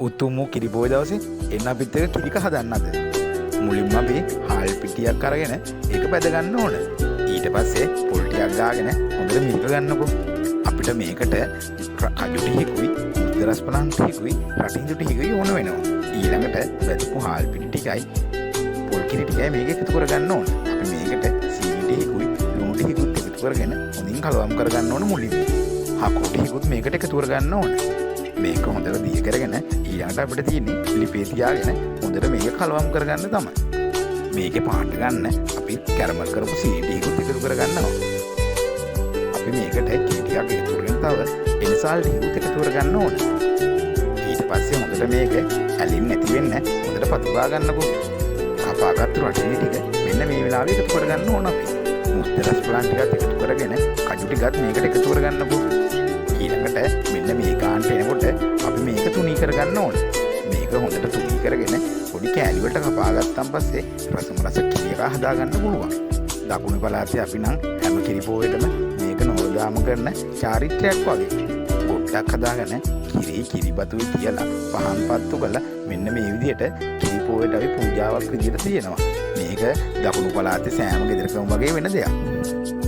උතුම් වූ කිරිබෝය දවසේ එන්න අපිත් එක්ක කිරික හදන්නද. මුලින්ම අපි හාල් පිටියක් අරගෙන ඒක බැද ගන්න ඕන. ඊට පස්සේ පොල් ටිකක් දාගෙන හොඳට මිරික ගන්නකො. අපිට මේකට කජු ටිකකුයි, මුද්ද රසපලන් ටිකකුයි, රටින්දු ටිකකුයි ඕන වෙනවා. ඊළඟට බැදපු හාල් පිටි ටිකයි පොල් කිරි ටිකයි මේක එකතු කරගන්න ඕන. අපි මේකට සීනි ටිකකුයි, ලුණු ටිකකුත් එකතු කරගෙන හොඳින් කලවම් කරගන්න ඕන මුලින්ම. හකුරු ටිකකුත් මේකට එකතු කරගන්න ඕන. මේක හොඳට දිය කරගෙන ඊළඟට අපිට තියෙන්නේ ලිපේ තියාගෙන හොඳට මේක කලවම් කරගන්න තමයි. මේකේ පාට ගන්න අපි කැරමල් කරපු සීනි ටිකකුත් එකතු කරගන්නවා. අපි මේකට කිරි ටිකක් එකතු කරගෙන තව එනසල් ටිකකුත් එකතු කරගන්න ඕන. ඊට පස්සේ හොඳට මේක ඇලින් නැති වෙන්න හොඳට පතුරා ගන්නකො. කපාගත්තු රටිනි ටික මෙන්න මේ වෙලාවේ එකතු කරගන්න ඕන අපි. මුස්ත රස ප්ලාන්ට් ටිකත් එකතු කරගෙන කජු ටිකත් මේකට එකතු කරගන්නකො. ඊළඟට මෙන්න මේ කාන්ට එනකොට අපි මේක තුනී කරගන්න ඕන. මේක හොඳට තුනී කරගෙන පොඩි කෑලි වලට කපාගත්තන් පස්සේ රසම රස කිරි එක හදාගන්න පුළුවන්. දකුණු පළාතේ අපි නම් හැම කිරි පොයකටම මේක නෝදාම කරන චාරිත්‍රයක් වගේ. පොට්ටක් හදාගෙන කිරිබතුයි තියලා පහන් පත්තු කරලා මෙන්න මේ විදිහට කිරි පොයට අපි පූජාවක් විදිහට තියෙනවා. මේක දකුණු පළාතේ සෑම ගෙදරකම වගේ වෙන දෙයක්.